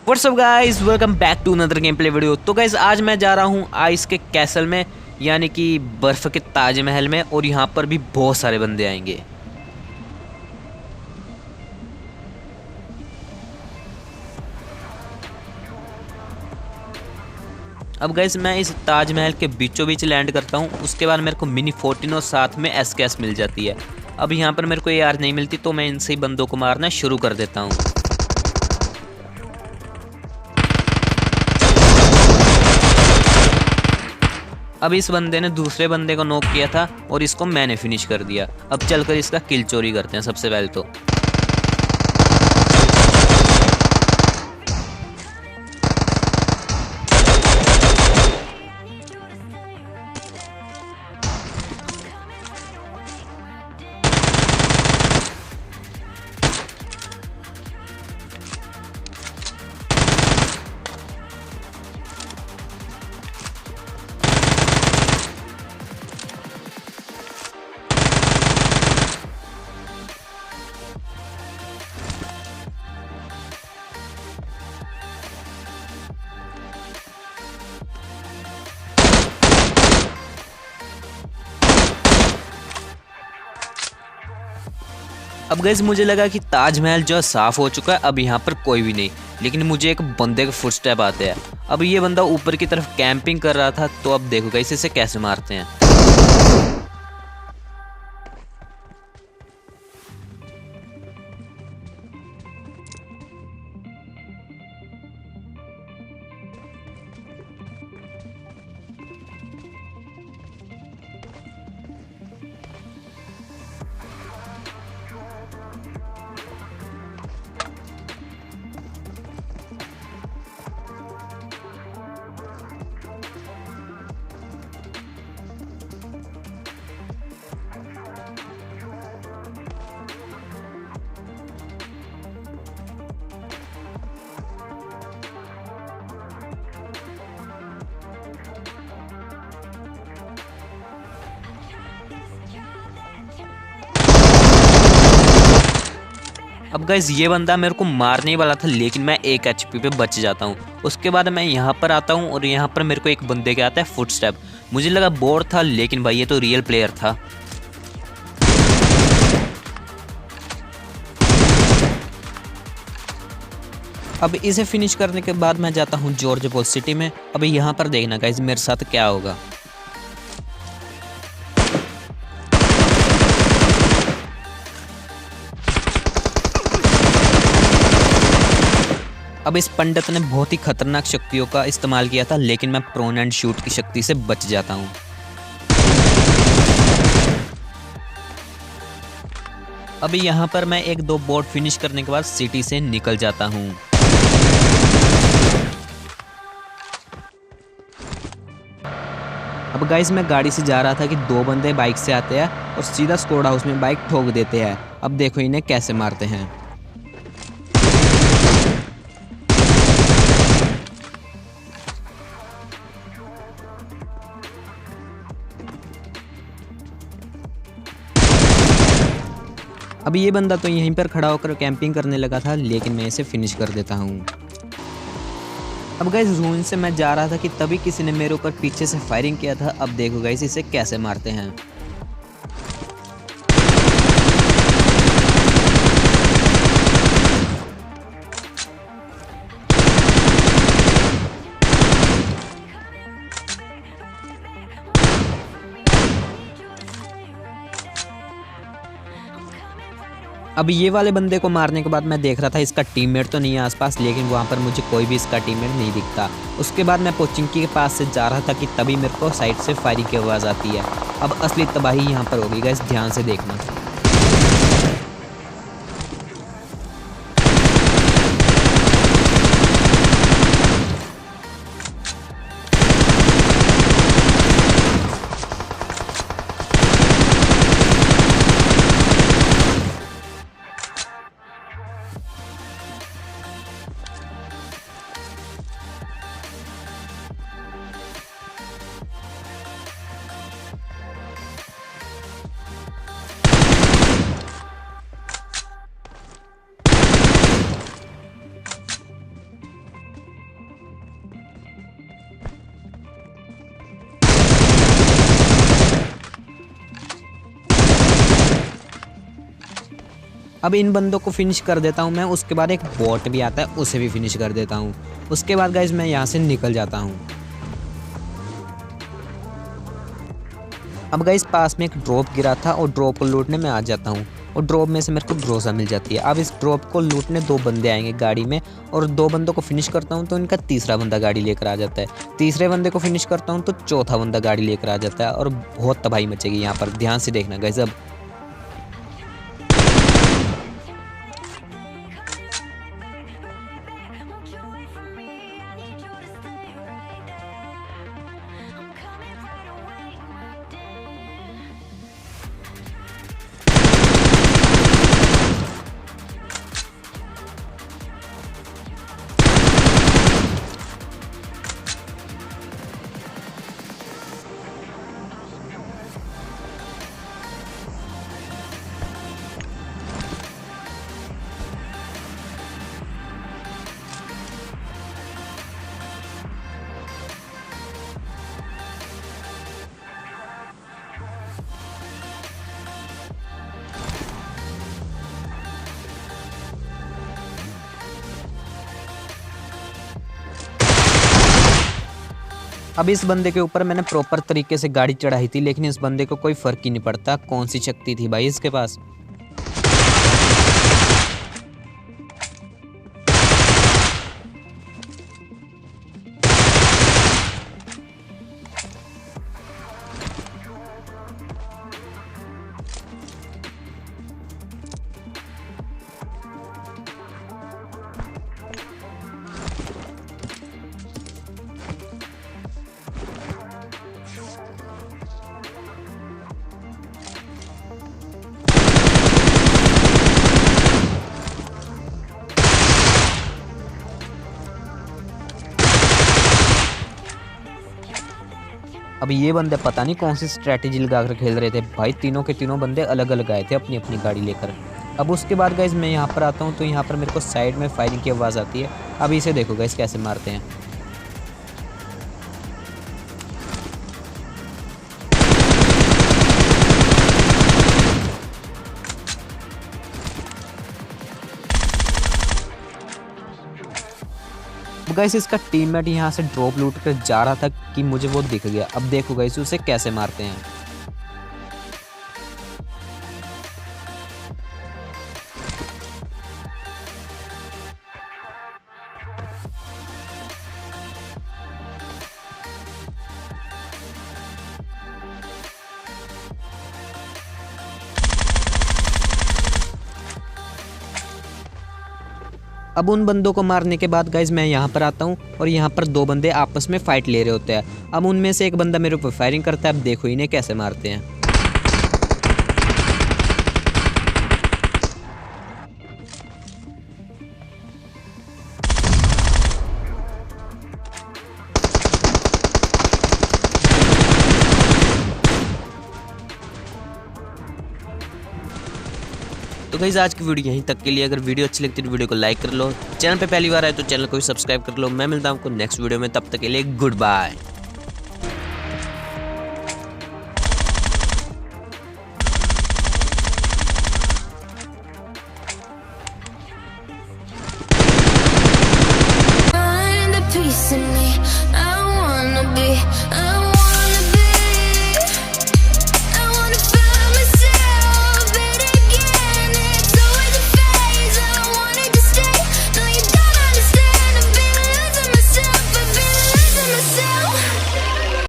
WhatsApp guys, welcome back to another game play video. तो guys आज मैं जा रहा हूँ आइस के कैसल में, यानी कि बर्फ़ के ताजमहल में, और यहाँ पर भी बहुत सारे बंदे आएंगे। अब गाइस मैं इस ताजमहल के बीचों बीच लैंड करता हूँ। उसके बाद मेरे को मिनी 14 और साथ में एसकेएस मिल जाती है। अब यहाँ पर मेरे को ये आर नहीं मिलती, तो मैं इनसे ही बंदों को मारना शुरू कर देता हूँ। अब इस बंदे ने दूसरे बंदे को नॉक किया था और इसको मैंने फिनिश कर दिया। अब चलकर इसका किल चोरी करते हैं सबसे पहले तो। अब गाइस मुझे लगा कि ताजमहल जो है साफ हो चुका है, अब यहाँ पर कोई भी नहीं, लेकिन मुझे एक बंदे के फुटस्टेप आते हैं। अब ये बंदा ऊपर की तरफ कैंपिंग कर रहा था, तो अब देखो गाइस इसे कैसे मारते हैं। अब गाइस ये बंदा मेरे को मारने वाला था, लेकिन मैं 1 HP पे बच जाता हूँ। उसके बाद मैं यहाँ पर आता हूँ और यहाँ पर मेरे को एक बंदे के आता है फुटस्टेप। मुझे लगा बोट था, लेकिन भाई ये तो रियल प्लेयर था। अब इसे फिनिश करने के बाद मैं जाता हूँ जॉर्ज पॉल सिटी में। अब यहाँ पर देखना गाइस मेरे साथ क्या होगा। अब इस पंडित ने बहुत ही खतरनाक शक्तियों का इस्तेमाल किया था, लेकिन मैं प्रोन एंड शूट की शक्ति से बच जाता हूँ। अभी यहाँ पर मैं 1-2 बोट फिनिश करने के बाद सिटी से निकल जाता हूँ। अब गाइस मैं गाड़ी से जा रहा था कि 2 बंदे बाइक से आते हैं और सीधा स्क्वाड हाउस में बाइक ठोक देते हैं। अब देखो इन्हें कैसे मारते हैं। अब ये बंदा तो यहीं पर खड़ा होकर कैंपिंग करने लगा था, लेकिन मैं इसे फिनिश कर देता हूँ। अब गाइस रूइन से मैं जा रहा था कि तभी किसी ने मेरे ऊपर पीछे से फायरिंग किया था। अब देखो गाइस इसे कैसे मारते हैं। अब ये वाले बंदे को मारने के बाद मैं देख रहा था इसका टीममेट तो नहीं है आसपास, लेकिन वहाँ पर मुझे कोई भी इसका टीममेट नहीं दिखता। उसके बाद मैं पोचिंकी के पास से जा रहा था कि तभी मेरे को साइड से फायरिंग की आवाज़ आती है। अब असली तबाही यहाँ पर होगी गाइस, ध्यान से देखना। अब इन बंदों को फिनिश कर देता हूँ मैं, उसके बाद एक बॉट भी आता है उसे भी फिनिश कर देता हूँ। उसके बाद गाइज मैं यहाँ से निकल जाता हूँ। अब गाइज पास में एक ड्रॉप गिरा था और ड्रॉप को लूटने में आ जाता हूँ और ड्रॉप में से मेरे को ग्रोजा मिल जाती है। अब इस ड्रॉप को लूटने 2 बंदे आएंगे गाड़ी में और 2 बंदों को फिनिश करता हूँ तो इनका तीसरा बंदा गाड़ी लेकर आ जाता है। तीसरे बंदे को फिनिश करता हूँ तो चौथा बंदा गाड़ी लेकर आ जाता है और बहुत तबाही मचेगी यहाँ पर, ध्यान से देखना गाइज। अब अब इस बंदे के ऊपर मैंने प्रॉपर तरीके से गाड़ी चढ़ाई थी, लेकिन इस बंदे को कोई फर्क ही नहीं पड़ता कौन सी शक्ति थी भाई इसके पास। अब ये बंदे पता नहीं कौन सी स्ट्रैटेजी लगा कर खेल रहे थे भाई, तीनों के तीनों बंदे अलग अलग आए थे अपनी अपनी गाड़ी लेकर। अब उसके बाद गाइज मैं यहाँ पर आता हूँ तो यहाँ पर मेरे को साइड में फायरिंग की आवाज़ आती है। अब इसे देखो गाइज कैसे मारते हैं। गाइस इसका टीममेट यहाँ से ड्रॉप लूट कर जा रहा था कि मुझे वो दिख गया। अब देखो गाइस उसे कैसे मारते हैं। अब उन बंदों को मारने के बाद गाइज मैं यहाँ पर आता हूँ और यहाँ पर 2 बंदे आपस में फाइट ले रहे होते हैं। अब उनमें से एक बंदा मेरे ऊपर फायरिंग करता है। अब देखो इन्हें कैसे मारते हैं। तो गाइस आज की वीडियो यहीं तक के लिए। अगर वीडियो अच्छी लगती है तो वीडियो को लाइक कर लो, चैनल पे पहली बार आए तो चैनल को भी सब्सक्राइब कर लो। मैं मिलता हूँ आपको नेक्स्ट वीडियो में, तब तक के लिए गुड बाय।